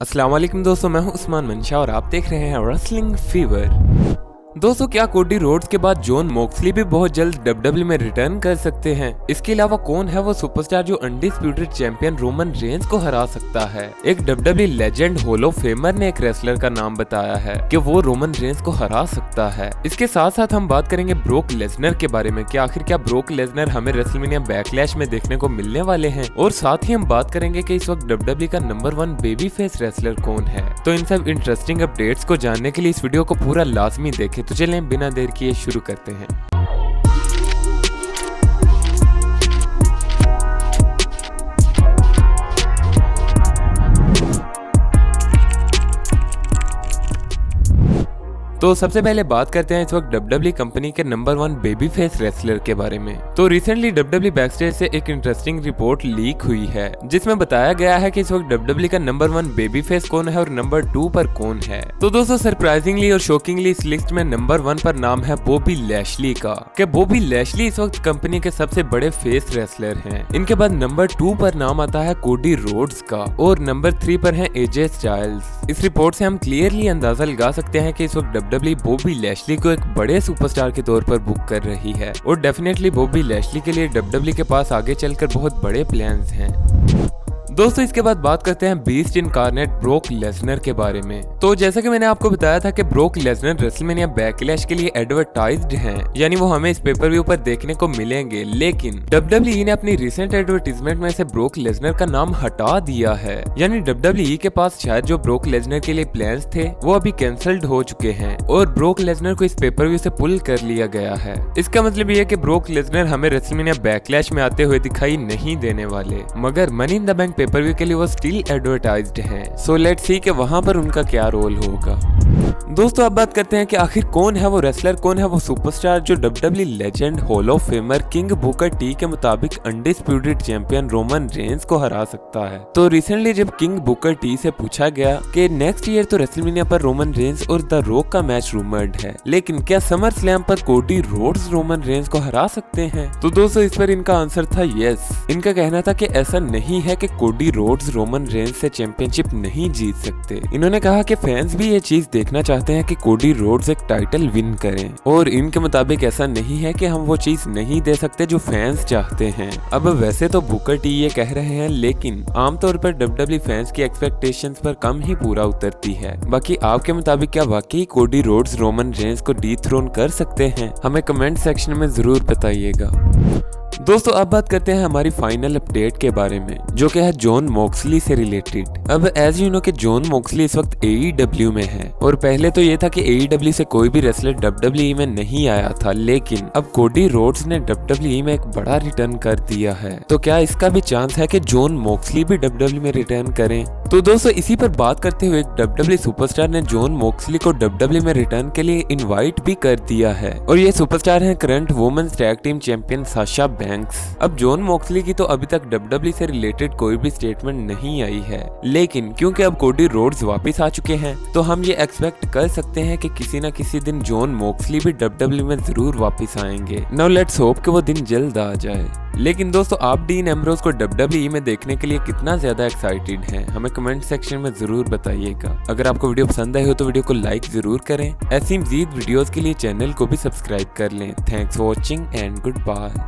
अस्सलाम वालेकुम दोस्तों, मैं हूं उस्मान मंशा और आप देख रहे हैं रेसलिंग फीवर। दोस्तों, क्या कोडी रोड्स के बाद जॉन मोक्सली भी बहुत जल्द डब्ल्यूडब्ल्यूई में रिटर्न कर सकते हैं? इसके अलावा कौन है वो सुपरस्टार जो अनडिस्प्यूटेड चैंपियन रोमन रेंस को हरा सकता है? एक WWE legend hall of famer ने एक रेसलर का नाम बताया है कि वो रोमन रेंस को हरा सकता है। इसके साथ साथ हम बात करेंगे ब्रोक लेसनर के बारे में कि आखिर क्या ब्रोक लेसनर हमें रेसलमेनिया बैकलैश में देखने को मिलने वाले हैं, और साथ ही हम बात करेंगे कि इस वक्त डब्ल्यूडब्ल्यूई का नंबर 1 बेबी फेस रेसलर कौन है। तो इन सब इंटरेस्टिंग अपडेट्स को जानने के लिए इस वीडियो को पूरा लाजमी देखें। तो चलें बिना देर किए शुरू करते हैं। तो सबसे पहले बात करते हैं इस वक्त डब्ल्यूडब्ल्यूई कंपनी के नंबर 1 बेबी फेस रेसलर के बारे में। तो रिसेंटली डब्ल्यूडब्ल्यूई बैकस्टेज से एक इंटरेस्टिंग रिपोर्ट लीक हुई है जिसमें बताया गया है कि इस वक्त डब्ल्यूडब्ल्यूई का नंबर 1 बेबी फेस कौन है और नंबर 2 पर कौन है। तो दोस्तों, सरप्राइजिंगली और शॉकिंगली इस लिस्ट में नंबर 1 पर नाम है बॉबी लैशली का। कि बॉबी लैशली इस वक्त कंपनी के सबसे बड़े फेस रेसलर हैं। इनके बाद नंबर 2 पर नाम आता है कोडी रोड्स का और नंबर 3 पर है एजे स्टाइल्स। इस रिपोर्ट से हम क्लियरली अंदाजा लगा सकते हैं कि इस वक्त डब्ल्यूडब्ल्यूई बॉबी लैशली को एक बड़े सुपरस्टार के तौर पर बुक कर रही है, और डेफिनेटली बॉबी लैशली के लिए डब्ल्यूडब्ल्यूई के पास आगे चलकर बहुत बड़े प्लान्स हैं। दोस्तों, इसके बाद बात करते हैं बीस्ट इनकार्नेट ब्रोक लेसनर के बारे में। तो जैसा कि मैंने आपको बताया था कि ब्रोक लेसनर रेसलमेनिया बैकलैश के लिए एडवर्टाइज्ड हैं, यानी वो हमें इस पेपर व्यू पर देखने को मिलेंगे, लेकिन डब्ल्यूडब्ल्यूई ने अपनी रिसेंट एडवर्टीजमेंट में से ब्रोक लेसनर का नाम हटा दिया है। यानी डब्ल्यूडब्ल्यूई के पास शायद जो ब्रोक लेसनर के लिए प्लान्स थे वो अभी कैंसल्ड हो चुके हैं और ब्रोक लेसनर को इस पेपर व्यू से पुल कर लिया गया है। इसका मतलब ये है कि ब्रोक लेसनर हमें रेसलमेनिया बैकलैश में आते हुए दिखाई नहीं देने वाले, मगर money in the bank pay per view के लिए वो स्टिल एडवर्टाइज्ड हैं। सो लेट्स सी कि वहां पर उनका क्या रोल होगा। दोस्तों, अब बात करते हैं कि आखिर कौन है वो रेसलर, कौन है वो सुपरस्टार जो WWE legend hall of famer king Booker T के मुताबिक अनडिस्प्यूटेड चैंपियन रोमन रेंस को हरा सकता है। तो रिसेंटली जब किंग बुकर टी से पूछा गया कि नेक्स्ट ईयर तो रेसलमेनिया पर रोमन रेंस और द रॉक का मैच रूमर्ड है, लेकिन क्या समर स्लैम पर कोडी रोड्स रोमन रेंस को हरा सकते हैं? तो दोस्तों, इस पर इनका आंसर था यस। इनका कहना था कि ऐसा नहीं है कि कोडी रोड्स रोमन रेंस से चैंपियनशिप नहीं जीत सकते। इन्होंने कहा कि फैंस भी ये चीज देखना चाहते हैं कि कोडी रोड्स एक टाइटल विन करें, और इनके मुताबिक ऐसा नहीं है कि हम वो चीज नहीं दे सकते जो फैंस चाहते हैं। अब वैसे तो बुकर टी ये कह रहे हैं, लेकिन आमतौर पर डब्ल्यूडब्ल्यूई फैंस की एक्सपेक्टेशंस पर कम ही पूरा उतरती है। बाकी आपके मुताबिक क्या वाकई कोडी रोड्स रोमन रेंस को डीथ्रोन कर सकते हैं? हमें कमेंट सेक्शन में जरूर बताइएगा। दोस्तों, अब बात करते हैं हमारी फाइनल अपडेट के बारे में, जो कि है जॉन मोक्सली से रिलेटेड। अब एज यू नो कि जॉन मोक्सली इस वक्त AEW में है, और पहले तो ये था कि AEW से कोई भी रेसलर डब्ल्यूडब्ल्यूई में नहीं आया था, लेकिन अब कोडी रोड्स ने डब्ल्यूडब्ल्यूई में एक बड़ा रिटर्न कर दिया है। तो क्या इसका भी चांस है कि जॉन मोक्सली भी डब्ल्यूडब्ल्यूई में रिटर्न करें? तो दोस्तों, इसी पर बात करते हुए डब्ल्यूडब्ल्यूई सुपरस्टार ने जॉन मोक्सली को डब्ल्यूडब्ल्यूई में रिटर्न के लिए इनवाइट भी कर दिया है, और ये सुपरस्टार हैं current women's tag team champion Sasha Banks. अब जॉन मोक्सली की तो अभी तक डब्ल्यूडब्ल्यूई से रिलेटेड कोई भी स्टेटमेंट नहीं आई है, लेकिन क्योंकि अब कोडी रोड्स वापस आ चुके हैं, तो हम ये एक्सपेक्ट कर सकते हैं कि किसी न किसी दिन जॉन मोक्सली भी डब्ल्यूडब्ल्यूई में जरूर वापस आएंगे। नाउ लेट्स होप कि वो दिन जल्द आ जाए। लेकिन दोस्तों, आप डीन एम्ब्रोस को डब्ल्यूडब्ल्यूई में देखने के लिए कितना ज्यादा एक्साइटेड हैं? हमें कमेंट सेक्शन में जरूर बताइएगा। अगर आपको वीडियो पसंद आई हो तो वीडियो को लाइक जरूर करें। ऐसी मजीद वीडियोस के लिए चैनल को भी सब्सक्राइब कर लें। Thanks for watching and good bye.